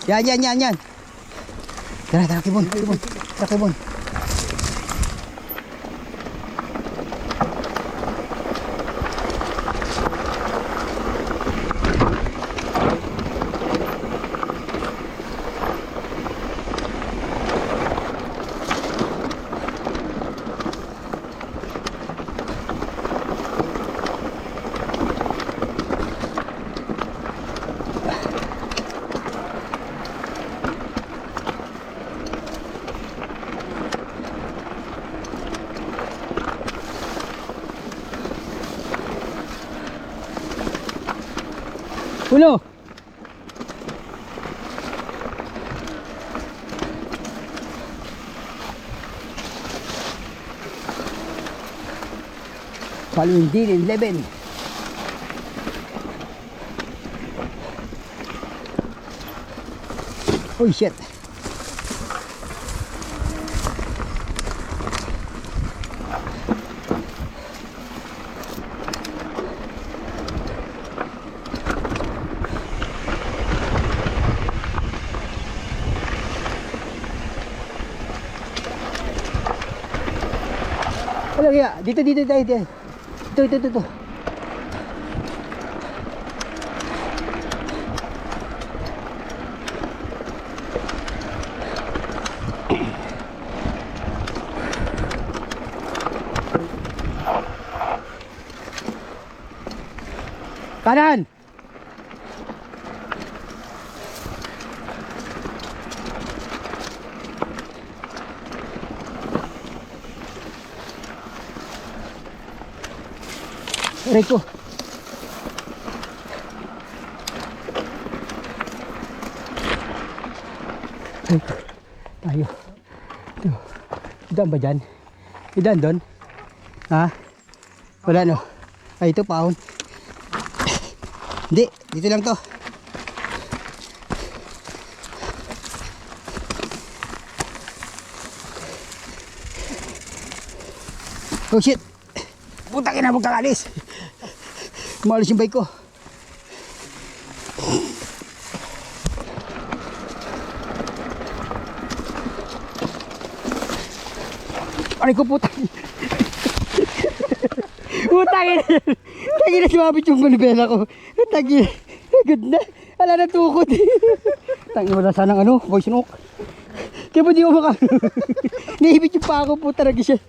Yan. Tara, Kibon. Tara, Kibon. Ulo. Palindin 11. Oh shit. Wala kaya, dito tayo. Ito. Kanan. Rico. Tayo. Idan ba dyan? Idan doon? Ha? Wala no? Ay ito paon. Hindi, dito lang to. Oh shit. Putang ina, huwag kang alis. Maalis yung bike ko. Aray ko putang. Putang ina. Tangin na sumabit yung manibela ko. Tangin. Good na. Ala na tukod. Tangin wala sanang ano, voice note. Kaya ba di ko maka... Naibit yung pa ako po talaga siya.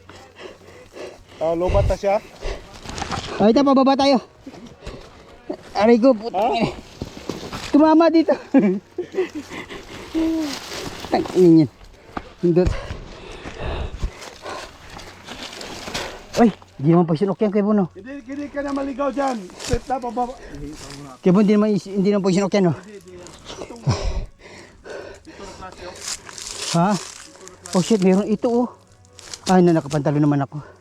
Lobat na siya. Ay, ito, pababa tayo. Aray ko, putang. Tumama dito. Tangin yan. Hindot. Ay, hindi naman pagsinok yan, Kebon, no? Hindi ka na maligaw dyan. Step na, pababa. Kebon, hindi naman pagsinok yan, no? Ha? Oh shit, meron ito, oh. Ay, nakapantalo naman ako.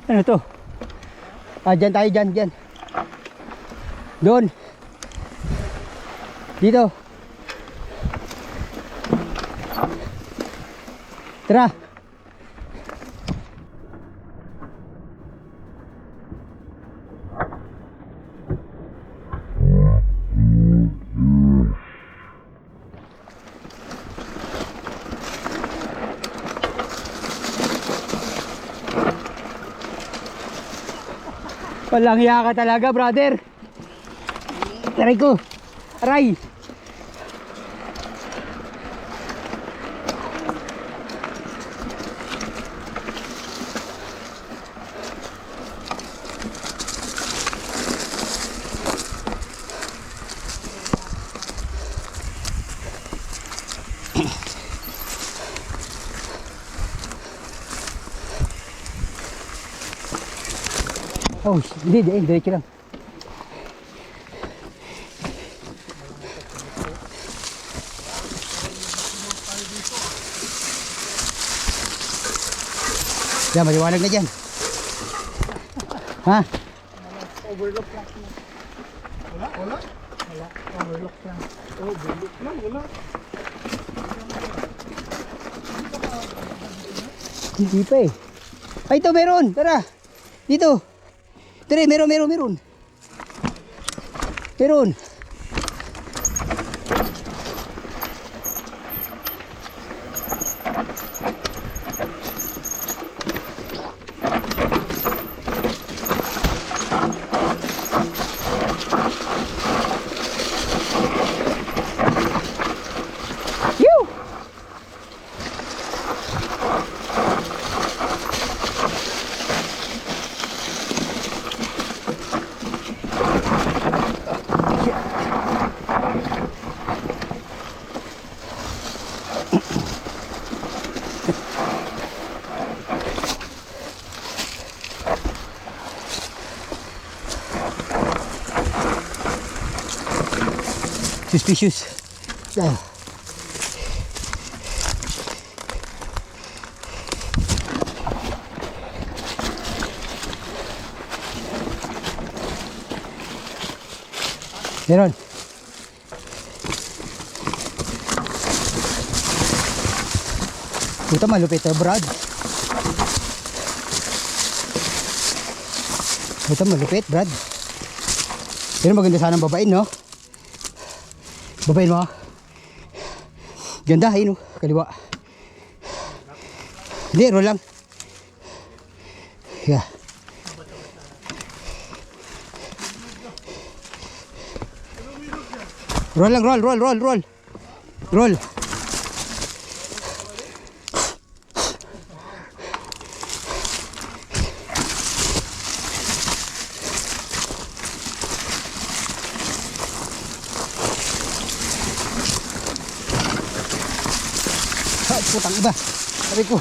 Ano to? Dyan tayo, dyan. Doon. Dito. Tara. Walang hiya ka talaga, brother. Aray ko. Aray. Oh, hindi, diretso lang. Yan, maliwanag na dyan. Ha? Overlook lang. Wala? Wala? Wala, overlook lang. Overlook lang, wala. Hindi pa eh. Ay, ito meron. Tara. Dito. Tara, meron. Meron. Yoo! Suspicious. Ah. Meron. Puta, malupit to, Brad. Puta, malupit, Brad. Pero maganda sana ang babain, no? Babain mo. Ganda, ayun, no? Kaliwa. Hindi, roll lang. Yeah. Roll lang, roll. Roll. Ay, putang iba. Sabi ko.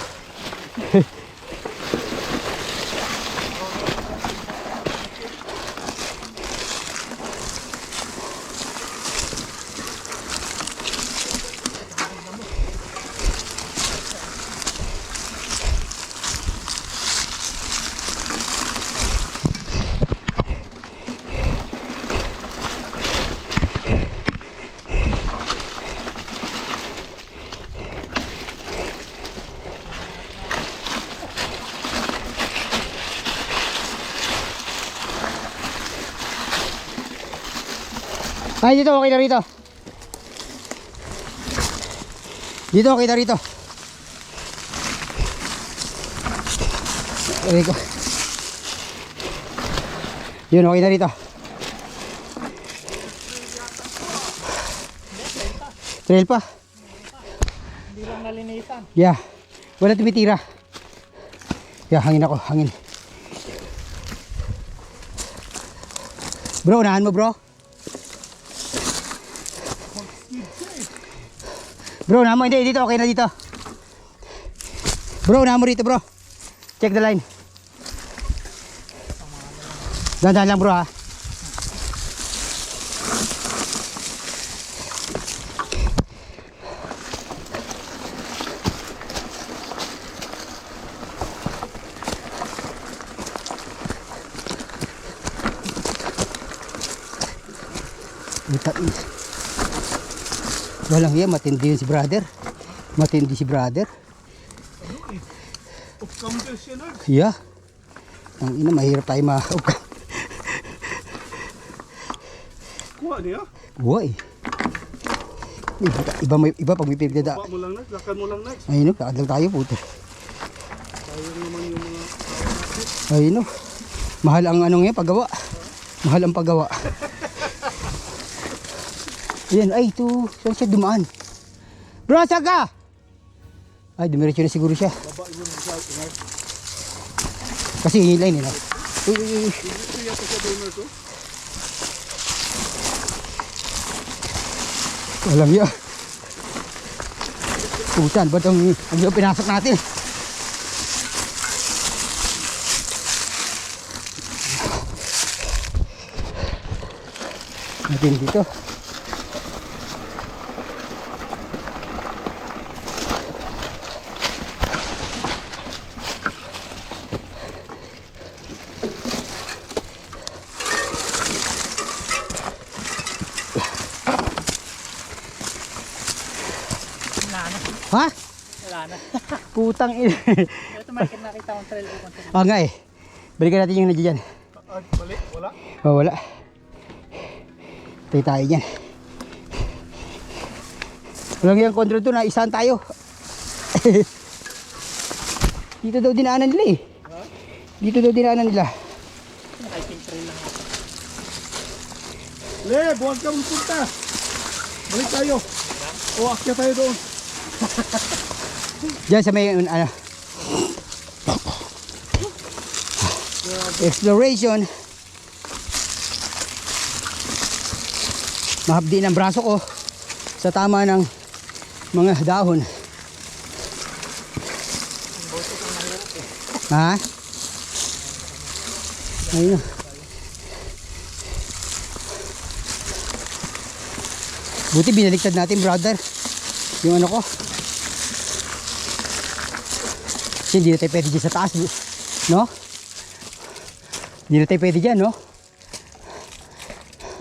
Ay, dito, okay na rito. Dito, okay na rito. Okay ko. Yun, okay na rito. Trail pa. Hindi lang nalinisan. Yeah. Wala tumitira. Yeah, hangin ako, hangin. Bro, unahan mo, bro. Bro, unahan mo. Hindi, dito, okay na dito. Bro, unahan mo rito, bro. Check the line. Dahan-dahan lang, bro, ha. Walang iya, matindi yun si brother. Matindi si brother. Upcomers yan, Lord. Yeah. Ang ina, mahirap tayo ma-upcam. Kuha niya. Uy. Iba pag may pinagdada. Kuha mo lang, Lord. Lakad mo lang, Lord. Ayun, lakad lang tayo, puto. Sayang naman yung mga... Ayun, mahal ang ano ngayon, paggawa. Mahal ang paggawa. Ayan, ay, ito. Saan siya dumaan? Bro, saan ka? Ay, dumiretso na siguro siya. Baba mo ng shot, Lord. Kasi yun yung line, eh. Uy. Ito yata sa donor ko. Walang yun. Putan, ba't ang yung pinasok natin? Natin dito. Ha? Wala na. Putang ina. Ito may nakita kong trail ko. Oo nga eh. Balikan natin yung nandiyan. Mali, wala. Oh, wala. Tayo dyan. Walang yung control to na isahan tayo. Dito daw dinaanan nila eh. Dito daw dinaanan nila. Hiking trail lang ako. Le, buwan ka mong punta. Balik tayo. O, akyat tayo doon. Diyan sa may ano. Exploration. Mahapdi ng braso ko sa tama ng mga dahon. Ha? Ayun. Buti binaliktad natin, brother. Yung ano ko. Kasi hindi na tayo pwede dyan sa taas. No? Hindi na tayo pwede dyan, no?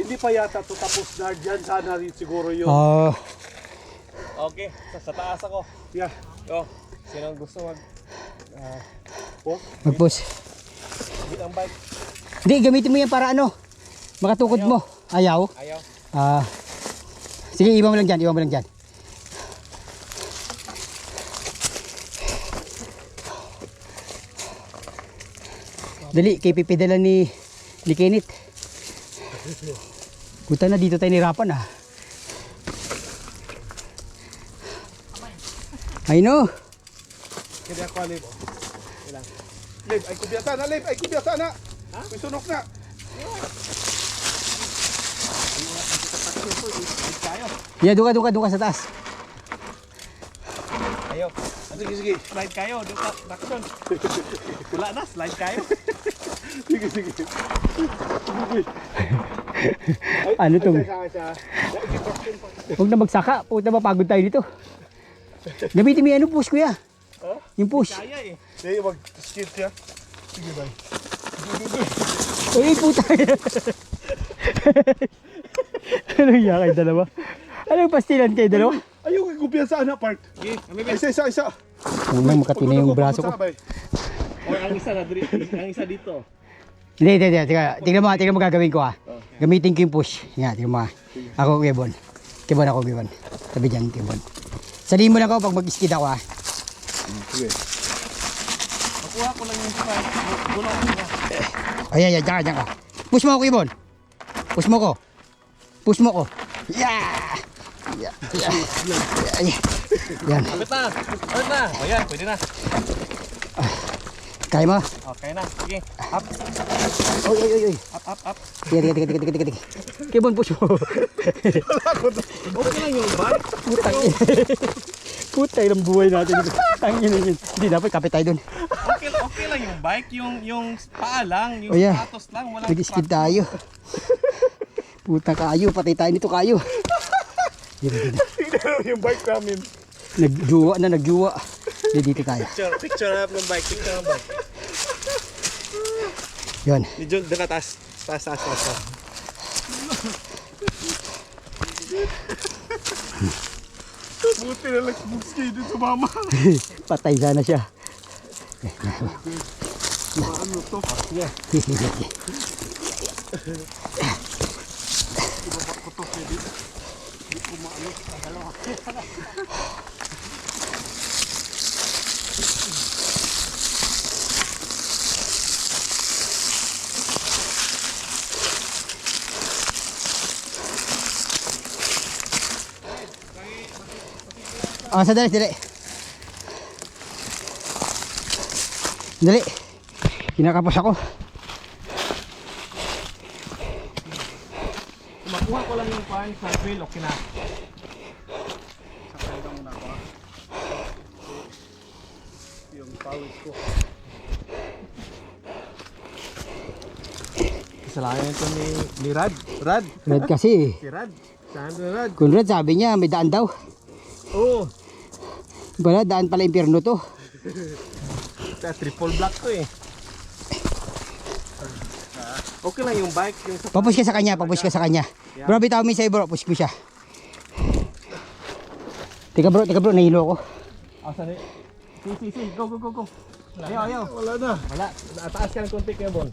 Hindi pa yata to tapos na dyan. Sana rin siguro yun. Okay, sa taas ako. Yeah. Oh, sino gusto Mag-push. mag-hit ang bike? Hindi, gamitin mo yan para ano? Makatukod mo. Ayaw? Ayaw. Sige, iwan mo lang dyan, iwan mo lang dyan. Dali, kay pipidala ni Kenneth. Puta na, dito tayo nirapan ah. I know. Kaya ako, Lib. Lib, ay kubyata na, Lib. Ay kubyata na. May sunok na. Yeah, doon ka sa taas. Ayaw. Sige, sige. Slide kayo, duka, traction. Wala na, slide kayo. Sige, sige. Ano to? Siya. Huwag na magsaka, puta mapagod tayo dito. Gamitin mo yung ano, push kuya. Yung push. Kaya eh. Sige, mag-skid siya. Sige, bye. Uy, puta. Anong iya kayo dalawa? Anong pastilan kayo dalawa? Ayaw kay kumpiyansa na part. Sige, Ay, isa. Unang makati na yung braso ko. O, ang isa dito. Hindi. Tingnan mo gagawin ko ah. Gamitin ko yung push. Yan, tingnan mo ah. Ako, Kebon. Ako, Kebon. Tabi dyan, Kebon. Salihin mo lang ako pag mag-skid ako ah. Sige. Makuha ko lang yung slide. Gulong ko na. Ayan, dyan ka. Push mo ako, Kebon. Push mo ko. Yeah! Yan. Kapit na. O yan, pwede na. Kaya mo? Okay na. Sige, up. Oy. Up. Tiga. Kebon, push mo. Okay lang yung bike. Puta, ilang buhay natin. Tangin na yun. Hindi, dapat kapit tayo dun. Okay lang yung bike, yung paa lang, yung Oh, yeah. sapatos lang, wala. Nag-skid tayo. Puta kayo, patay tayo nito kayo. Dito. Tingnan yung bike namin. Nagjuwa. Dito tayo. Picture up ng bike, Yan. Medyo doon ka taas. Buti na lang mag-skid dito sa mama. Patay sana siya. Ano to? Sandali. Dali. Kinakapos ako. Makuha ko lang yung pan sa wheel, okay na. Sakay lang muna ako. Yung pawis ko. Kasalanan ito ni Rad. Rad. Red kasi. Si Rad. Saan na Rad? Conrad sabi niya may daan daw. Oo. Bala, daan pala impyerno to. Triple black to eh. Okay lang yung bike, yung sa Papush ka sa kanya. Bro, bitaw mo sa'yo bro. Push mo siya. Teka bro, nahilo ako. Asan eh? Si. Go. Ayaw. Wala na. Wala. Taas ka ng konti kaya Bon.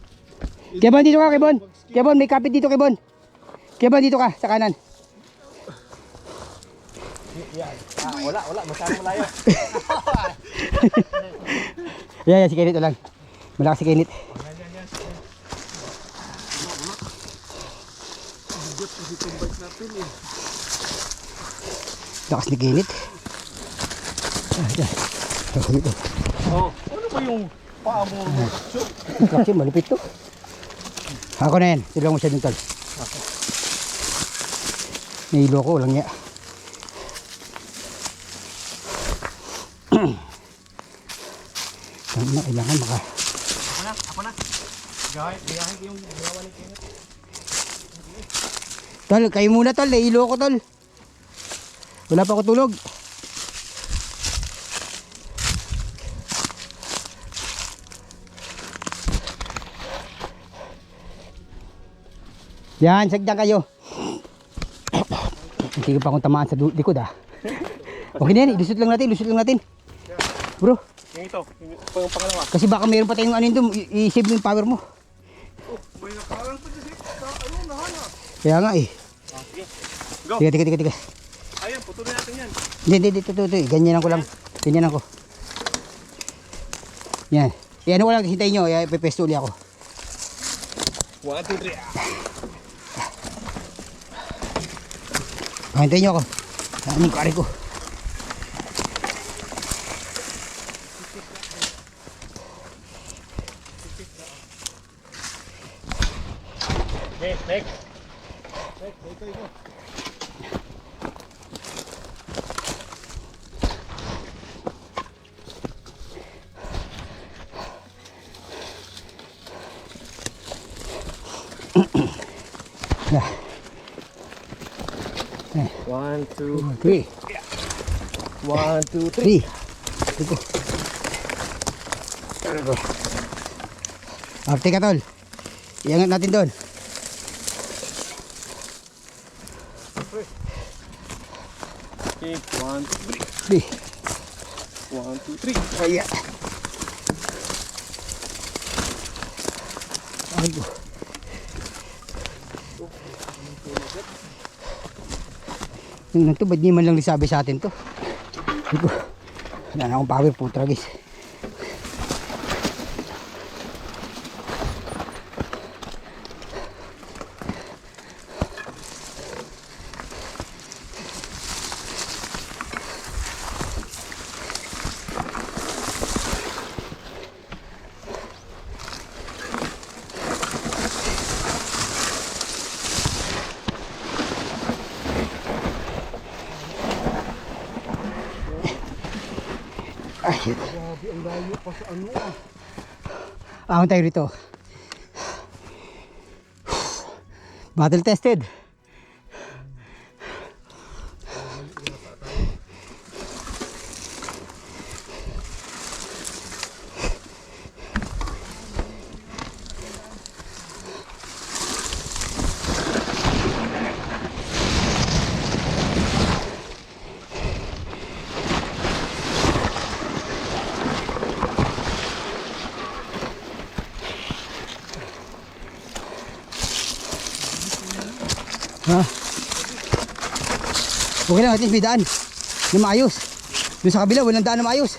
Kebon, dito ka, Kebon. Kebon, may kapit dito, Kebon. Kebon, dito ka, sa kanan. Yan. Wala. Masyadong malayo. Yan, si Kenit lang. Malakas si Kenit. Yan. Bigot kasi itong bike natin eh. Lakas ni Kenit. Oh, ano ba yung paa mo? Traction, malupit to. Ako na yan. Tulungan mo siya dun, tol. Nahilo ko, walang niya. Kailangan maka... Ako na. Gayahin ko yung ginawa ni Kenneth. Tol, kayo muna tol. Nahilo ko, tol. Wala pa ako tulog. Yan, sagdan kayo. Hindi pa akong tamaan sa likod ah. Okay na yan, ilusot lang natin. Bro, Yung ito, yung pangalawa. kasi baka mayroon pa tayong ano yun doon, i-save mo yung power mo. Oh, may nakarang pa dyan. Ayun, nahana. Kaya nga eh. Sige. Go. Tiga. Ayan, putulin natin yan. Hindi, ito. Ganyan ko lang. Ganyan ko. Yan. Ano ko lang, hintayin nyo, ipepesto ulit ako. 1, 2, 3. Hintayin nyo ako. Ano yung kari ko. Okay, next. Yeah. 1, 2, 3. 1, 2, 3. 3. Ito. Ito. Arte ka tol. Iangat natin doon. Okay, 1, 2, 3. 3. 1, 2, 3. Kaya. Ay ko. Yung nito, ba't di man lang sabi sa atin to? Ay ko. Wala na akong power, putra guys. Ay, Grabe, ang layo pa sa ano ah. ahon tayo rito. Battle tested. Ha? Okay lang, at least may daan na maayos. Doon sa kabila, walang daan na maayos.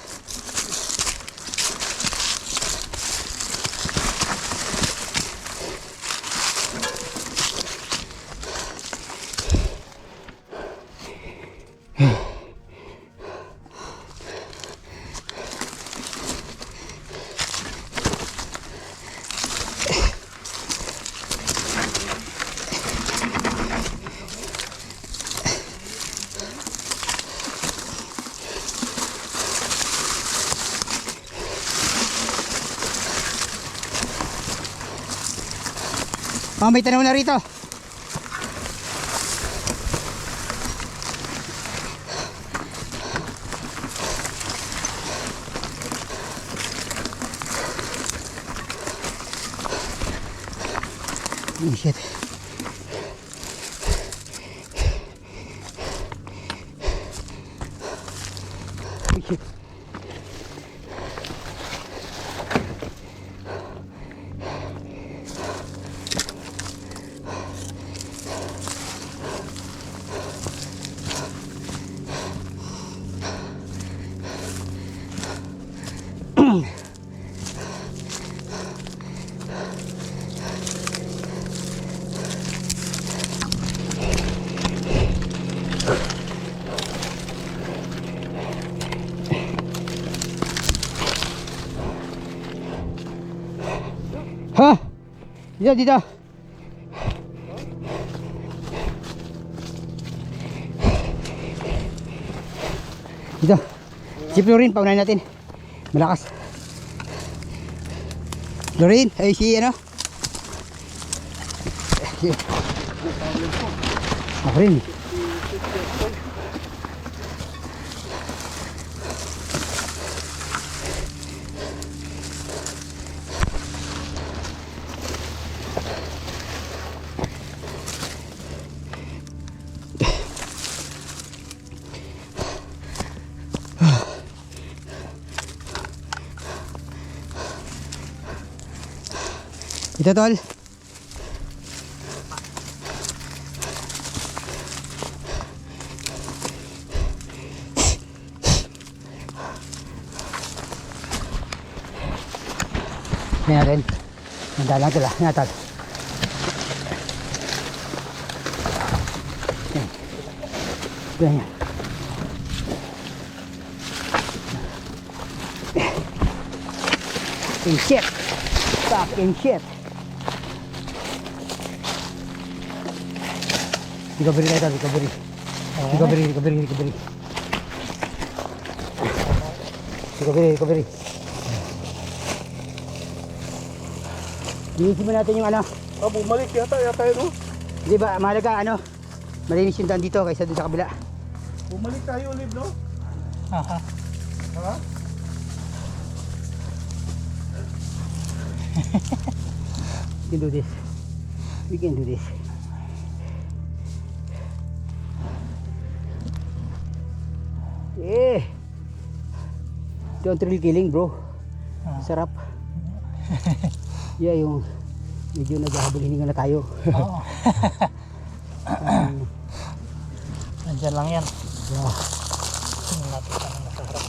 Oh, may tanaw na rito. Oh, shit. Ha? Dito, dito. Dito. Si Florin, paunahin natin. Malakas. Florin, ay si ano? Ako rin. Ito tol. Yan natin. Handa lang tol. Yan tol. Yan yan. Fucking shit. Fucking shit. Recovery na ito, recovery. Recovery, recovery, recovery. Recovery, recovery. Linisin mo natin yung ano. Ah, bumalik yata yun, no? Di ba, mahalaga ano? Malinis yung daan dito kaysa dun sa kabila. Bumalik tayo ulit, no? Aha. Ha? We can do this. We can do this. Eh. Don't thrill killing, bro. Sarap. Yeah, yung medyo naghahabol hininga na tayo. Oo. Nandyan lang yan. Yeah. Tingnan natin kung anong nasa harap.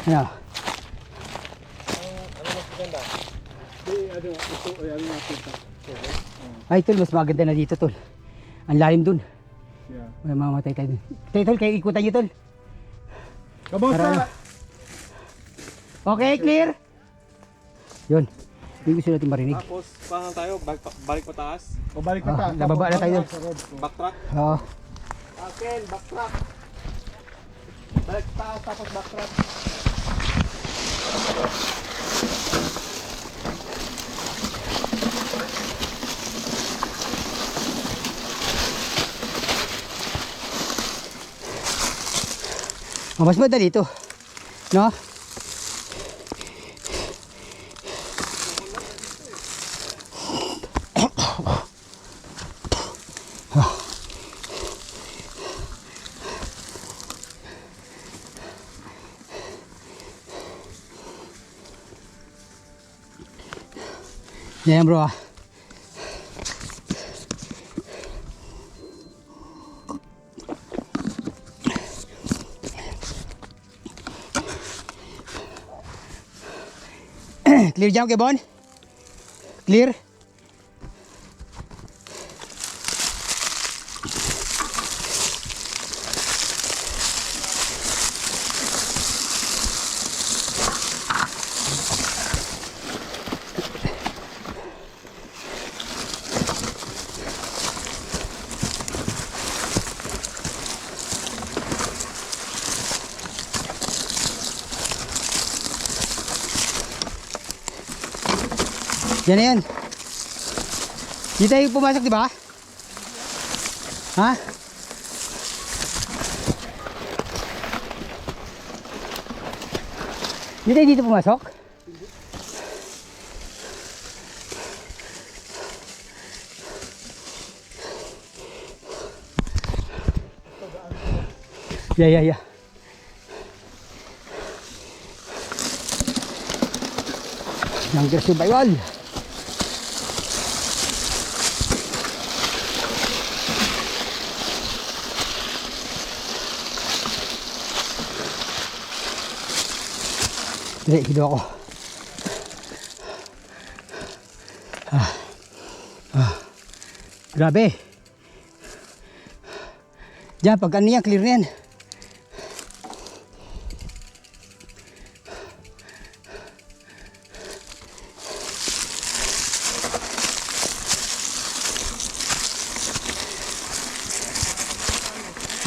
Ano? Ay, tol, mas maganda na dito, tol. Ang lalim dun. Yeah. May mamamatay tayo dun. Tayo, tol, kaya ikutan nyo, tol. Kamusta? Para ano? Okay, clear? Yun. Yung gusto natin marinig. Tapos, paano tayo? Balik pataas? O balik na ta. Nababa na tayo. Backtrack? Oo. Akin, backtrack. Balik pataas, tapos backtrack. Oh, mas madali ito. No? Yan bro ah. Clear jump kay Bon? Clear? Yan na yan. Di tayo pumasok, di ba? Ha? Di tayo dito pumasok? Yeah. Younger survival. Dali, hido ako. Grabe. Diyan, pag ano yan, clear na yan.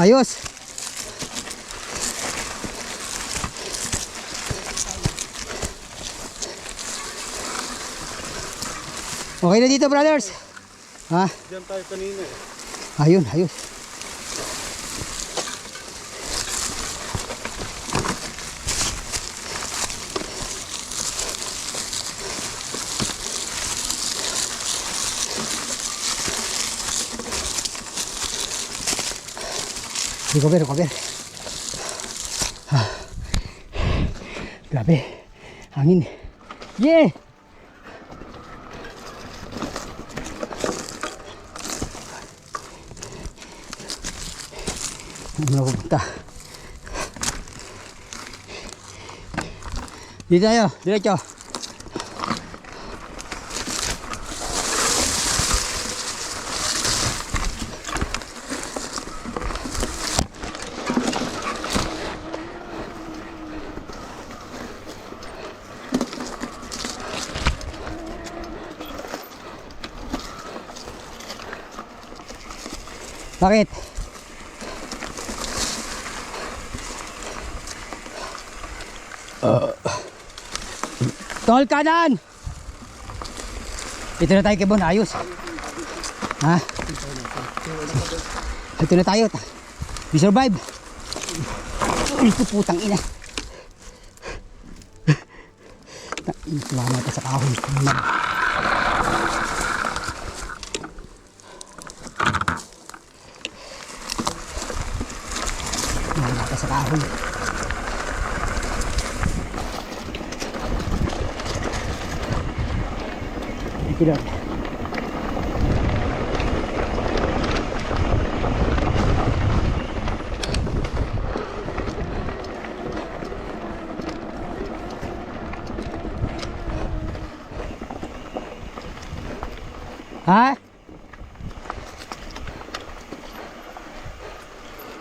Ayos. Okay na dito, brothers. Ha? Diyan tayo kanina eh. Ayun, ayos. Recover. Grabe. Hangin. Yeah! Ano na pupunta? Dito tayo, diretso. Bakit? Tol kanan! Ito na tayo kay Bon, ayos. Ha? Ito na tayo. We survive. Ito putang ina. Salamat sa kahoy. Salamat sa kahoy. Tidak. Ha?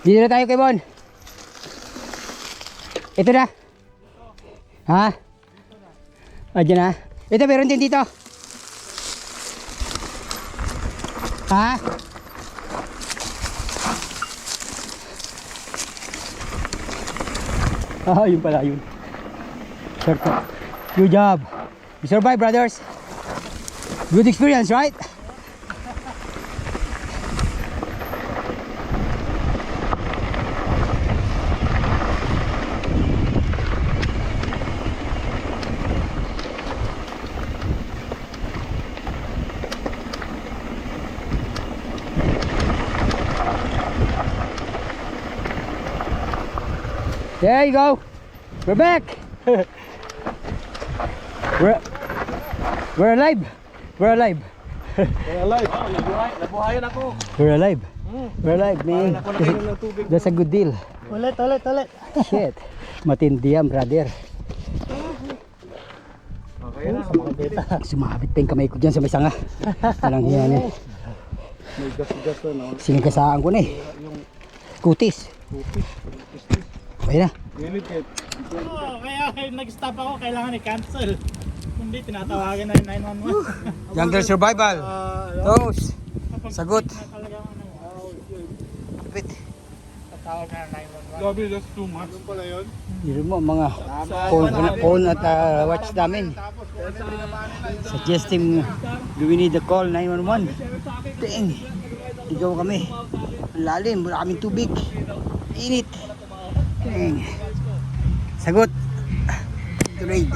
Dito na tayo kay Bon. Ito na. Ha? Ayan na. Ito meron din dito. Ha? Ah, yun pala yun. Shortcut. Good job. You survive, brothers. Good experience, right? There you go. We're back. We're alive. We're alive. We're alive. Nabuhayan ako. We're alive. We're alive, man. Ako nakainom ng tubig. That's a good deal. Ulit. Shit. Matindi yan, brother. Okay na. Sumabit pa yung kamay ko dyan sa may sanga. Walang hiyan eh. May gas-gas na. Sinigasaan ko na eh. Kutis. Okay na. Init. Oo, kaya nag-stop ako, kailangan i-cancel. Kundi tinatawagan na yung 911. Jungle survival. Toast. Sagot. Tatawag na ng 911. Gabi, that's too much. Ano pala yun? Biro mo mga phone at watch namin. Suggesting do we need a call 911? Dang, ligaw kami. Ang lalim, wala kaming tubig. Init. Dang. Sagot. To raid.